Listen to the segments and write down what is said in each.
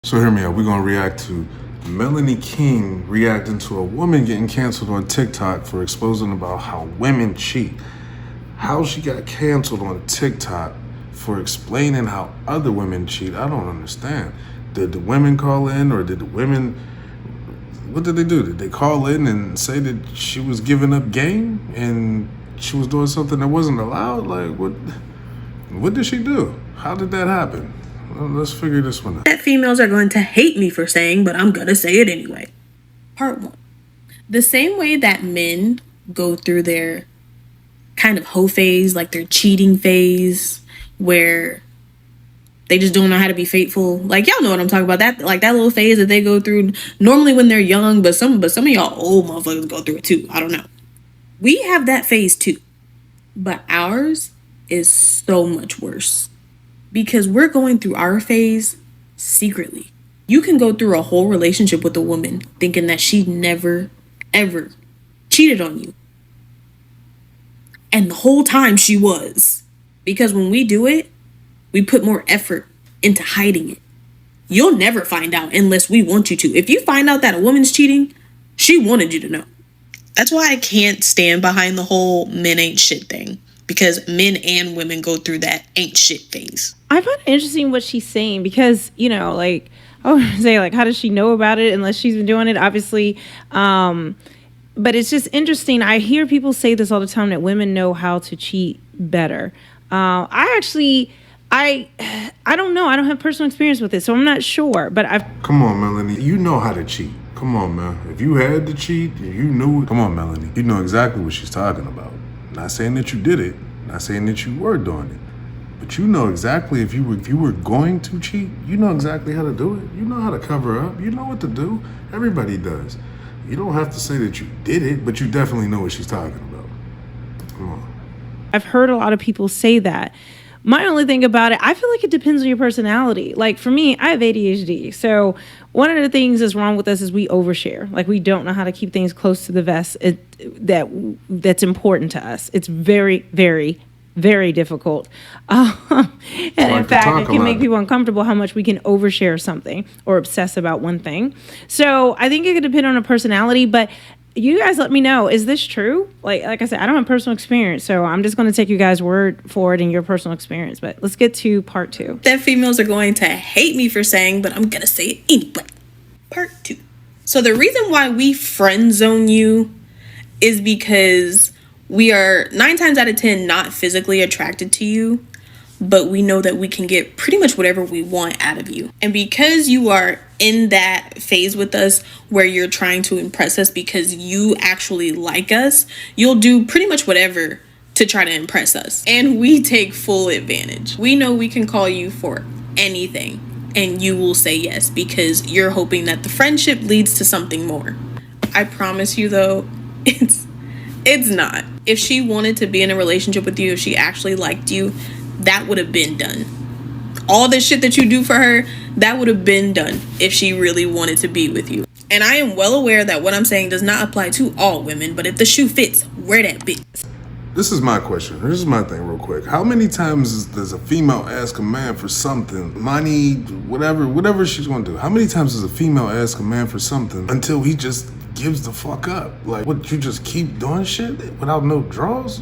So hear me out. We're gonna react to Melanie King reacting to a woman getting canceled on TikTok for exposing about how women cheat. How she got canceled on TikTok for explaining how other women cheat. I don't understand. Did the women call in, or did the women, what did they do? Did they call in and say that she was giving up game and she was doing something that wasn't allowed? Like, what did she do? How did that happen? Well, let's figure this one out. That females are going to hate me for saying, but I'm gonna say it anyway. Part 1. The same way that men go through their kind of hoe phase, like their cheating phase, where they just don't know how to be faithful. Like, y'all know what I'm talking about. That, like, that little phase that they go through normally when they're young, but some of y'all old motherfuckers go through it too. I don't know. We have that phase too. But ours is so much worse because we're going through our phase secretly. You can go through a whole relationship with a woman thinking that she never, ever cheated on you. And the whole time she was. Because when we do it, we put more effort into hiding it. You'll never find out unless we want you to. If you find out that a woman's cheating, she wanted you to know. That's why I can't stand behind the whole men ain't shit thing. Because men and women go through that ain't shit phase. I find it interesting what she's saying because, you know, like, I would say, like, how does she know about it unless she's been doing it? Obviously. But it's just interesting. I hear people say this all the time, that women know how to cheat better. I don't know. I don't have personal experience with it, so I'm not sure. But Come on, Melanie. You know how to cheat. Come on, man. If you had to cheat, you knew it. Come on, Melanie. You know exactly what she's talking about. Not saying that you did it. Not saying that you were doing it. But you know exactly if you were going to cheat, you know exactly how to do it. You know how to cover up. You know what to do. Everybody does. You don't have to say that you did it, but you definitely know what she's talking about. Come on. I've heard a lot of people say that. My only thing about it, I feel like it depends on your personality. Like for me, I have ADHD. So one of the things that's wrong with us is we overshare. Like we don't know how to keep things close to the vest that's important to us. It's very, very, very difficult. And in fact, it can make people uncomfortable how much we can overshare something or obsess about one thing. So I think it could depend on a personality, but you guys let me know, is this true? Like I said, I don't have personal experience, so I'm just going to take you guys' word for it and your personal experience. But let's get to part 2. That females are going to hate me for saying, but I'm going to say it anyway. Part 2. So the reason why we friend zone you is because we are 9 times out of 10 not physically attracted to you, but we know that we can get pretty much whatever we want out of you. And because you are in that phase with us where you're trying to impress us because you actually like us, you'll do pretty much whatever to try to impress us. And we take full advantage. We know we can call you for anything and you will say yes because you're hoping that the friendship leads to something more. I promise you though, it's not. If she wanted to be in a relationship with you, if she actually liked you, that would have been done. All the shit that you do for her, that would have been done if she really wanted to be with you. And I am well aware that what I'm saying does not apply to all women, but if the shoe fits, wear that bitch. This is my question. This is my thing real quick. How many times does a female ask a man for something, money, whatever she's gonna do? How many times does a female ask a man for something until he just gives the fuck up? Like, what, you just keep doing shit without no draws?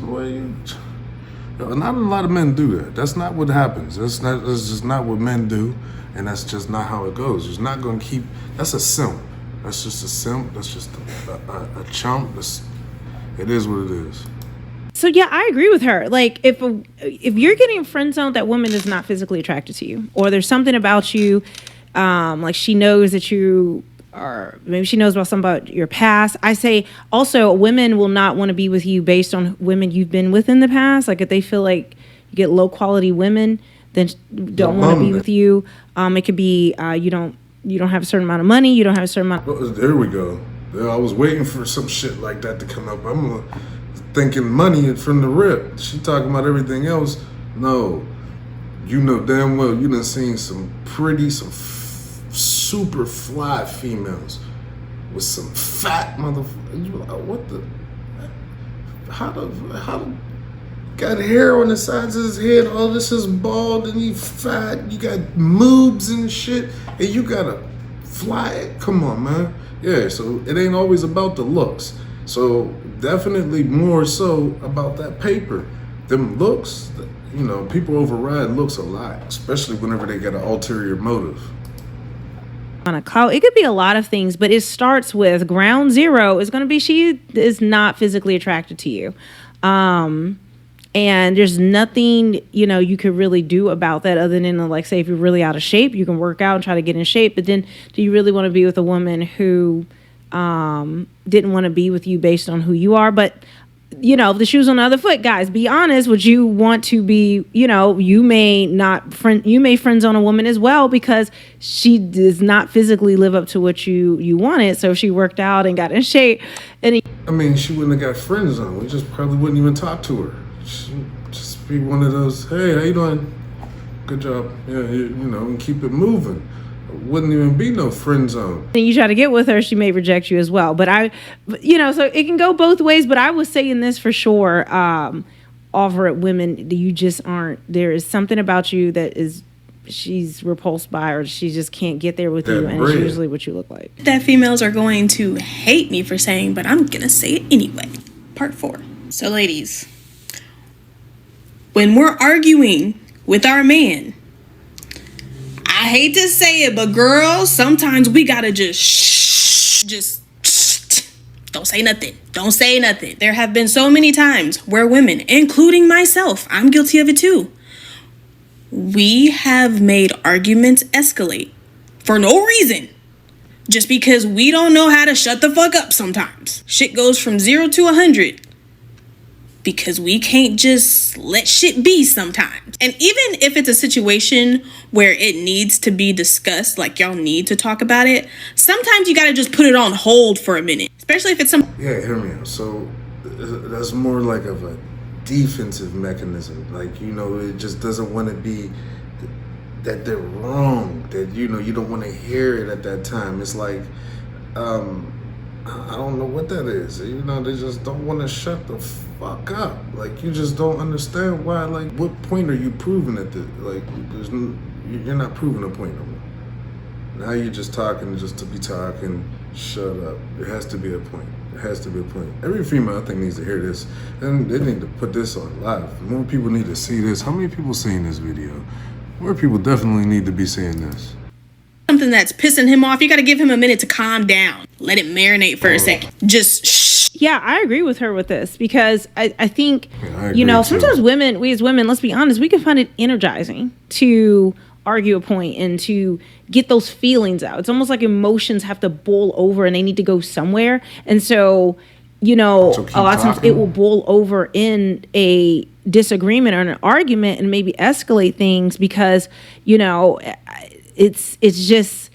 Not a lot of men do that. That's not what happens. That's just not what men do, and that's just not how it goes. You're not gonna keep. That's a simp. That's just a simp. That's just a chump. It is what it is. So yeah, I agree with her. Like if you're getting friend zoned, that woman is not physically attracted to you, or there's something about you, like she knows that you. Or maybe she knows about something about your past. I say also women will not want to be with you based on women you've been with in the past. Like if they feel like you get low quality women, then don't want to be with you. It could be you don't have a certain amount of money. You don't have a certain amount. Well, there we go. I was waiting for some shit like that to come up. I'm thinking money from the rip. She talking about everything else. No, you know damn well you done seen some super fly females with some fat motherfuckers. You like, what the? How got hair on the sides of his head. All this is bald and you fat. You got moobs and shit. And you gotta fly. Come on, man. Yeah, so it ain't always about the looks. So definitely more so about that paper. Them looks, you know, people override looks a lot, especially whenever they got an ulterior motive. On a call, it could be a lot of things, but it starts with ground zero is going to be she is not physically attracted to you. And there's nothing, you know, you could really do about that other than, like, say if you're really out of shape, you can work out and try to get in shape. But then do you really want to be with a woman who didn't want to be with you based on who you are? But, you know, the shoe's on the other foot, guys. Be honest. Would you want to be, you know, you may friend zone a woman as well because she does not physically live up to what you wanted. So if she worked out and got in shape, and I mean, she wouldn't have got friend zone. We just probably wouldn't even talk to her. She'd just be one of those, hey, how you doing? Good job. Yeah, you know, and keep it moving. Wouldn't even be no friend zone. and you try to get with her, she may reject you as well. But you know, so it can go both ways. But I was saying this for sure. Offer at women, you just aren't. There is something about you that is she's repulsed by, or she just can't get there with you, and it's usually what you look like. That females are going to hate me for saying, but I'm gonna say it anyway. Part 4. So ladies, when we're arguing with our man, I hate to say it, but girls, sometimes we gotta just don't say nothing. Don't say nothing. There have been so many times where women, including myself, I'm guilty of it too, we have made arguments escalate for no reason. Just because we don't know how to shut the fuck up sometimes. Shit goes from 0 to 100. Because we can't just let shit be sometimes. And even if it's a situation where it needs to be discussed, like y'all need to talk about it, sometimes you gotta just put it on hold for a minute. Especially if it's some... Yeah, hear me out. So that's more like of a defensive mechanism. Like, you know, it just doesn't want to be that they're wrong. That, you know, you don't want to hear it at that time. It's like, I don't know what that is. You know, they just don't want to shut the fuck up. Like, you just don't understand why. Like, what point are you proving at the, like, you're not proving a point no more. Now you're just talking just to be talking. Shut up. There has to be a point. There has to be a point. Every female, I think, needs to hear this. And they need to put this on live. More people need to see this. How many people seen this video? More people definitely need to be seeing this. Something that's pissing him off, you got to give him a minute to calm down. Let it marinate for a second. Just shh. Yeah, I agree with her with this because I think, I you know, agree, sometimes too. we as women, let's be honest, we can find it energizing to argue a point and to get those feelings out. It's almost like emotions have to boil over and they need to go somewhere. And so, you know, a lot of times it will boil over in a disagreement or an argument and maybe escalate things because, you know, it's just,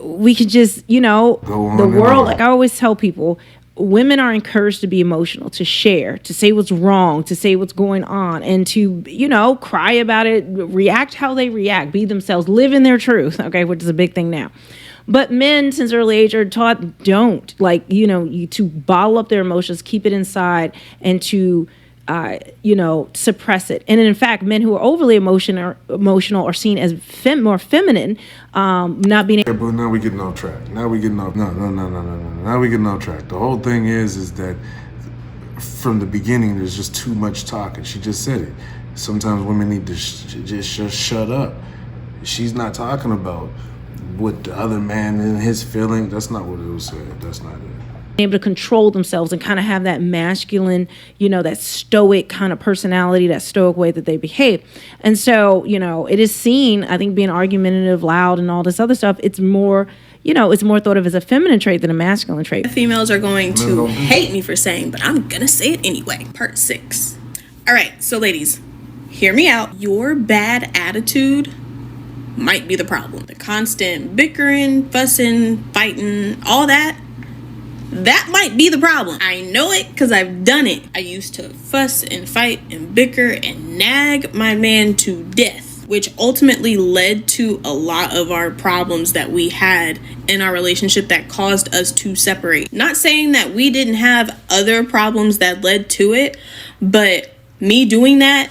we can just, you know, the world, like I always tell people, women are encouraged to be emotional, to share, to say what's wrong, to say what's going on, and to, you know, cry about it, react how they react, be themselves, live in their truth, okay, which is a big thing now. But men, since early age, are taught don't, like, you know, to bottle up their emotions, keep it inside, and to, you know, suppress it. And in fact, men who are overly emotional are seen as more feminine, not being able. Yeah, but now we're getting off track. Now we're getting off. No. Now we're getting off track. The whole thing is that from the beginning, there's just too much talking. She just said it. Sometimes women need to just shut up. She's not talking about what the other man and his feeling. That's not what it was said. That's not it. Able to control themselves and kind of have that masculine, you know, that stoic kind of personality, that stoic way that they behave. And so, you know, it is seen, I think, being argumentative, loud, and all this other stuff, it's more, you know, it's more thought of as a feminine trait than a masculine trait. Females are going to hate me for saying, but I'm gonna say it anyway. Part 6. All right, so ladies, hear me out. Your bad attitude might be the problem. The constant bickering, fussing, fighting, all that might be the problem. I know it because I've done it. I used to fuss and fight and bicker and nag my man to death, which ultimately led to a lot of our problems that we had in our relationship that caused us to separate. Not saying that we didn't have other problems that led to it, but Me doing that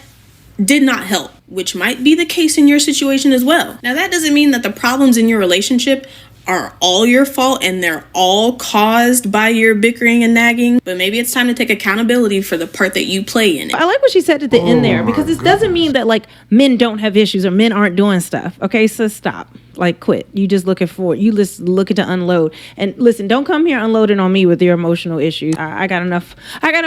did not help, which might be the case in your situation as well. Now, that doesn't mean that the problems in your relationship are all your fault and they're all caused by your bickering and nagging, but maybe it's time to take accountability for the part that you play in it. I like what she said at the end there, because this doesn't mean that like men don't have issues or men aren't doing stuff. Okay, so stop. Like, quit. You just looking to unload. And listen, don't come here unloading on me with your emotional issues. I got enough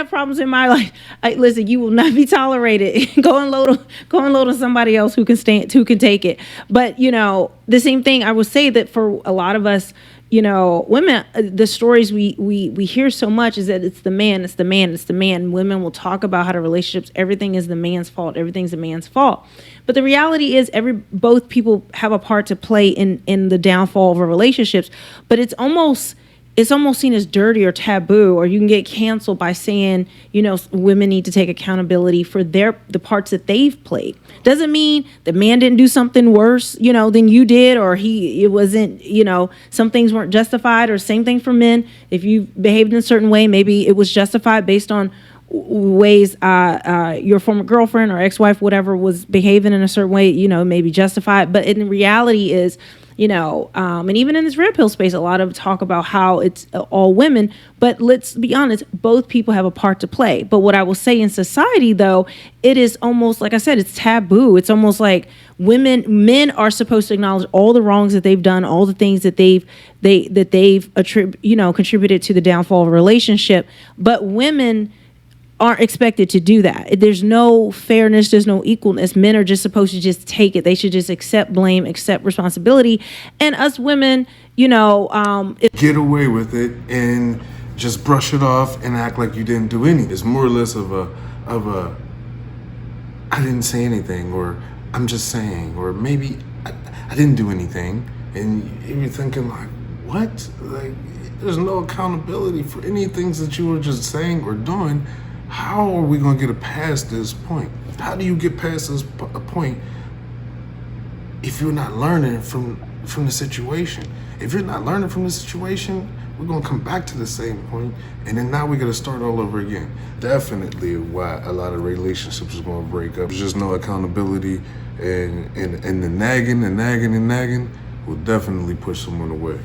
problems in my life. Listen, you will not be tolerated. Go unload on somebody else who can take it. But the same thing, I would say that for a lot of us, women, the stories we hear so much is that it's the man. Women will talk about how the relationships, everything is the man's fault. Everything's the man's fault. But the reality is both people have a part to play in the downfall of our relationships. But it's almost seen as dirty or taboo, or you can get canceled by saying, women need to take accountability for the parts that they've played. Doesn't mean the man didn't do something worse, than you did, or it wasn't, some things weren't justified, or same thing for men. If you behaved in a certain way, maybe it was justified based on ways your former girlfriend or ex-wife, whatever, was behaving in a certain way, maybe justified. But in reality is, and even in this red pill space, a lot of talk about how it's all women, but let's be honest, both people have a part to play. But what I will say in society, though, it is almost, like I said, it's taboo. It's almost like men are supposed to acknowledge all the wrongs that they've done, all the things that they've contributed to the downfall of a relationship, but women aren't expected to do that. There's no fairness, there's no equalness. Men are just supposed to just take it. They should just accept blame, accept responsibility. And us women, get away with it and just brush it off and act like you didn't do anything. It's more or less of a I didn't say anything, or I'm just saying, or maybe I didn't do anything. And you're thinking like, what? Like, there's no accountability for any things that you were just saying or doing. How are we going to get past this point? How do you get past this point if you're not learning from the situation? If you're not learning from the situation, we're going to come back to the same point, and then now we're going to start all over again. Definitely why a lot of relationships are going to break up. There's just no accountability, and the nagging will definitely push someone away.